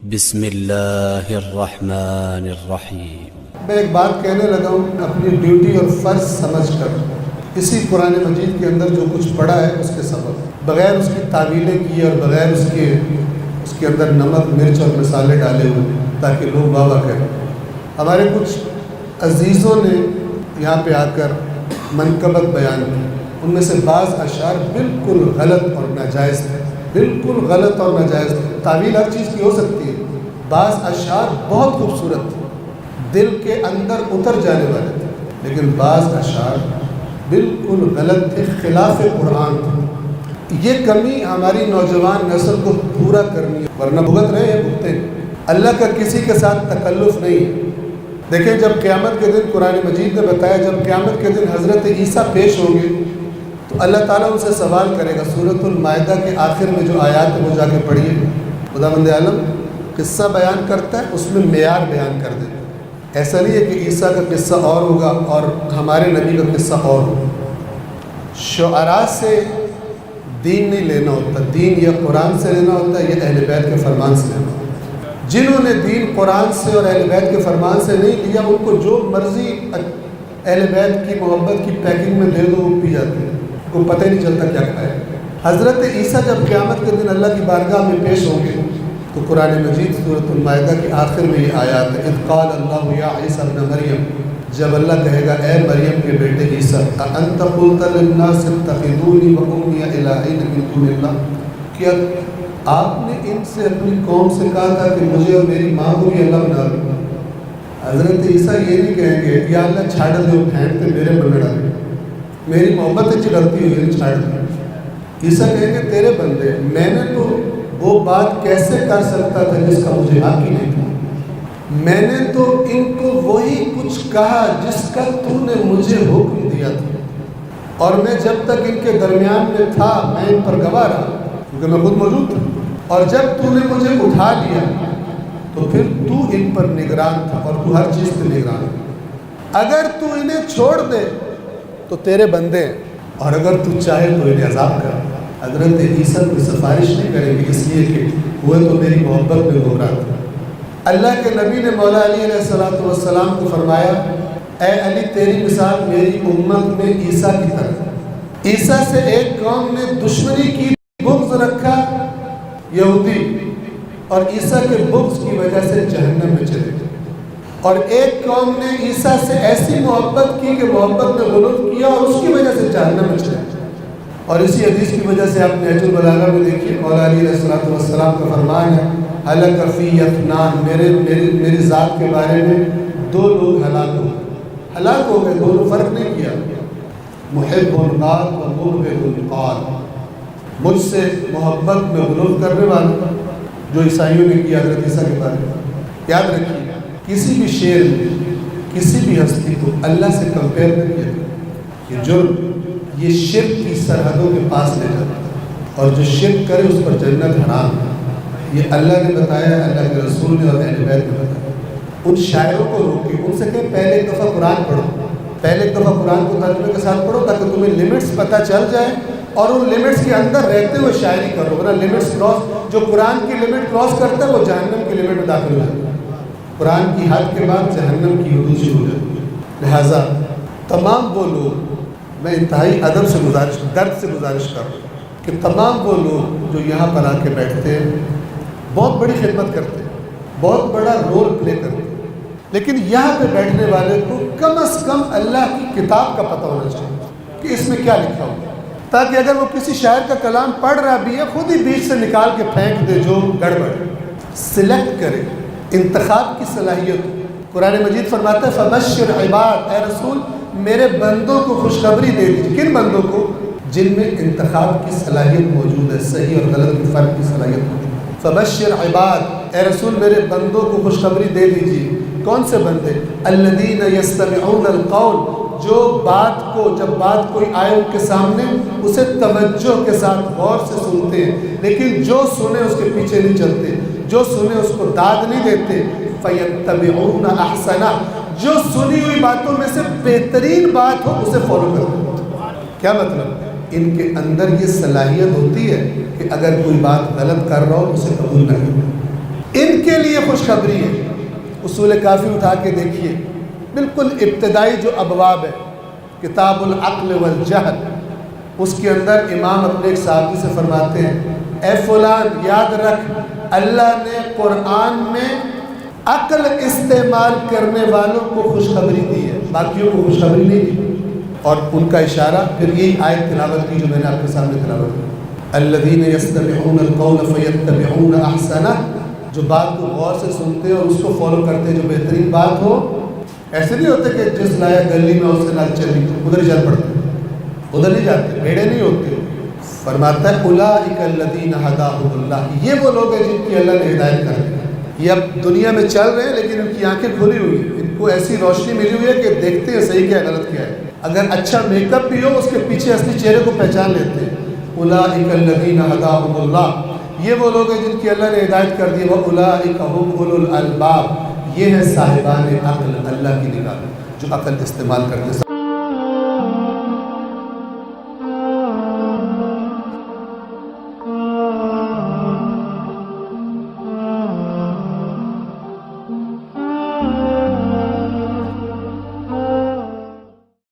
بسم اللہ الرحمن الرحیم۔ میں ایک بات کہنے لگا ہوں اپنی ڈیوٹی اور فرض سمجھ کر، اسی قرآن مجید کے اندر جو کچھ پڑھا ہے اس کے سبب، بغیر اس کی تعویلیں کی اور بغیر اس کے اندر نمک مرچ اور مسالے ڈالے ہوئے تاکہ لوگ واہ واہ کریں۔ ہمارے کچھ عزیزوں نے یہاں پہ آ کر منقبت بیان کی، ان میں سے بعض اشعار بالکل غلط اور ناجائز تھے، بالکل غلط اور ناجائز تھے۔ تعویل ہر چیز کی ہو سکتی ہے، بعض اشعار بہت خوبصورت تھے، دل کے اندر اتر جانے والے تھے، لیکن بعض اشعار بالکل غلط تھے، خلاف قرآن تھے۔ یہ کمی ہماری نوجوان نسل کو پورا کرنی ہے، ورنہ بھگت رہے ہیں بھگتے ہیں۔ اللہ کا کسی کے ساتھ تکلف نہیں ہے۔ دیکھیں جب قیامت کے دن قرآن مجید نے بتایا جب قیامت کے دن حضرت عیسیٰ پیش ہوں گے تو اللہ تعالیٰ ان سے سوال کرے گا۔ سورۃ المائدہ کے آخر میں جو آیات ہے وہ جا کے پڑھیے، خداوند عالم قصہ بیان کرتا ہے، اس میں معیار بیان کر دیتا ہے۔ ایسا نہیں ہے کہ عیسیٰ کا قصہ اور ہوگا اور ہمارے نبی کا قصہ اور ہوگا۔ شعراء سے دین نہیں لینا ہوتا، دین یا قرآن سے لینا ہوتا ہے یا اہل بیت کے فرمان سے لینا ہوتا ہے۔ جنہوں نے دین قرآن سے اور اہل بیت کے فرمان سے نہیں لیا، ان کو جو مرضی اہل بیت کی محبت کی پیکنگ میں دے دو وہ پی جاتے ہیں، ان کو پتہ ہی نہیں چلتا کیا کھائے۔ حضرت عیسیٰ جب قیامت کے دن اللہ کی بارگاہ میں پیش ہوں گے تو قرآن مجید سورۃ المائدہ کی آخر میں یہ آیات ہے، اذ قال اللہ یا عیسیٰ ابن مریم، جب اللہ کہے گا اے مریم کے بیٹے عیسیٰ، اانت قلت للناس اتخذونی وامي الہین من دون اللہ، کیا آپ نے ان سے اپنی قوم سے کہا تھا کہ مجھے اور میری ماں کو بھی اللہ بنا لو؟ حضرت عیسیٰ یہ نہیں کہیں گے یا اللہ چھاڑ دے پھینٹ کے میرے بن ڈالے، میری محبت اچھی غلطی ہوئی ہے چھاڑ دے۔ عیسیٰ کہیں گے تیرے بندے، میں نے تو وہ بات کیسے کر سکتا تھا جس کا مجھے حق ہی نہیں تھا، میں نے تو ان کو وہی کچھ کہا جس کا تو نے مجھے حکم دیا تھا، اور میں جب تک ان کے درمیان میں تھا میں ان پر گواہ رہا کیونکہ میں خود موجود تھا، اور جب تو نے مجھے اٹھا لیا تو پھر تو ان پر نگران تھا اور تو ہر چیز پہ نگران تھا۔ اگر تو انہیں چھوڑ دے تو تیرے بندے ہیں، اور اگر تو چاہے تو انہیں عذاب کر۔ حضرت عیسیٰ کوئی سفارش نہیں کریں گے اس لیے کہ وہ تو میری محبت میں گمراہ تھا۔ اللہ کے نبی نے مولا علی علیہ السلام کو فرمایا اے علی تیری مثال میری امت میں عیسیٰ کی طرح۔ عیسیٰ سے ایک قوم نے دشمنی کی، بغض رکھا یہودی، اور عیسیٰ کے بغض کی وجہ سے جہنم میں چلے گئے، اور ایک قوم نے عیسیٰ سے ایسی محبت کی کہ محبت میں غلو کیا اور اس کی وجہ سے جہنم میں چلے گئے۔ اور اسی حدیث کی وجہ سے آپ نہج البلاغہ میں دیکھیے مولا علی علیہ السلام کا فرمان ہے ہلک فی اثنان، میری ذات کے بارے میں دو لوگ ہلاک ہو گئے، دونوں فرق نہیں کیا، محب قال و مبغض قال، مجھ سے محبت میں غلو کرنے والے جو عیسائیوں نے کیا حضرت عیسیٰ کے بارے میں۔ یاد رکھیے کسی بھی شعر میں کسی بھی ہستی کو اللہ سے کمپیئر نہیں کیا، یہ جرم یہ شرک کی سرحدوں کے پاس لے جاتا ہے، اور جو شرک کرے اس پر جنت حرام ہے۔ یہ اللہ نے بتایا، اللہ کے رسول نے اور اہل بیت نے بتایا۔ ان شاعروں کو روکے، ان سے کہ پہلے ایک دفعہ قرآن پڑھو، پہلے ایک دفعہ قرآن کو ترجمے کے ساتھ پڑھو تاکہ تمہیں لیمٹس پتہ چل جائے اور ان لیمٹس کے اندر رہتے ہوئے شاعری کرو، ورنہ لیمٹس کراس، جو قرآن کی لیمٹ کراس کرتا ہے وہ جہنم کی لیمٹ میں داخل ہو جاتا ہے۔ قرآن کی حد کے بعد جہنم کی حدود شروع ہو جاتی ہے۔ لہٰذا تمام وہ لوگ، میں انتہائی ادب سے درد سے گزارش کر رہا ہوں کہ تمام وہ لوگ جو یہاں پر آ کے بیٹھتے ہیں بہت بڑی خدمت کرتے ہیں، بہت بڑا رول پلے کرتے ہیں، لیکن یہاں پہ بیٹھنے والے کو کم از کم اللہ کی کتاب کا پتہ ہونا چاہیے کہ اس میں کیا لکھا ہوا، تاکہ اگر وہ کسی شاعر کا کلام پڑھ رہا بھی ہے خود ہی بیچ سے نکال کے پھینک دے جو گڑبڑ، سلیکٹ کرے، انتخاب کی صلاحیت۔ قرآن مجید فرماتا ہے فبشر عباد، اے رسول میرے بندوں کو خوشخبری دے دیجیے۔ کن بندوں کو؟ جن میں انتخاب کی صلاحیت موجود ہے، صحیح اور غلط کی فرق کی صلاحیت موجود ہے۔ فبشر عباد، اے رسول میرے بندوں کو خوشخبری دے دیجیے۔ کون سے بندے؟ الذین یستمعون القول، جو جب بات کوئی آئے ان کے سامنے اسے توجہ کے ساتھ غور سے سنتے ہیں، لیکن جو سنے اس کے پیچھے نہیں چلتے، جو سنے اس کو داد نہیں دیتے۔ فیتبعون احسنہ، جو سنی ہوئی باتوں میں سے بہترین بات ہو اسے فالو کرتے۔ کیا مطلب؟ ان کے اندر یہ صلاحیت ہوتی ہے کہ اگر کوئی بات غلط کر رہا ہو اسے قبول نہ کریں، ان کے لیے خوشخبری ہے۔ اصول کافی اٹھا کے دیکھیے، بالکل ابتدائی جو ابواب ہے کتاب العقل والجہل، اس کے اندر امام اپنے ایک صحابی سے فرماتے ہیں اے فلان یاد رکھ، اللہ نے قرآن میں عقل استعمال کرنے والوں کو خوشخبری دی ہے، باقیوں کو خوشخبری نہیں دی۔ اور ان کا اشارہ پھر یہی آیت تلاوت کی جو میں نے آپ کے سامنے تلاوت کی، الذین یستمعون القول فیتبعون احسنہ، جو بات کو غور سے سنتے ہیں اور اس کو فالو کرتے ہیں جو بہترین بات ہو۔ ایسے نہیں ہوتے کہ جس لائے گلی میں اس سے نہ چلی ادھر چل پڑتے، ادھر نہیں جاتے، بھیڑے نہیں ہوتے۔ فرماتا ہے اولئک الذین ھداھم اللہ، یہ وہ لوگ ہیں جن کی اللہ نے ہدایت کر دی۔ یہ اب دنیا میں چل رہے ہیں لیکن ان کی آنکھیں کھلی ہوئی ہیں، ان کو ایسی روشنی ملی ہوئی ہے کہ دیکھتے ہیں صحیح کیا ہے غلط کیا ہے۔ اگر اچھا میک اپ بھی ہو اس کے پیچھے اصلی چہرے کو پہچان لیتے ہیں۔ اولئک الذین ھداھم اللہ، یہ وہ لوگ ہیں جن کی اللہ نے ہدایت کر دی۔ واولئک ھم اولو الالباب، یہ ہے صاحبان عقل اللہ کی نگاہ میں جو عقل استعمال کرتے ہیں۔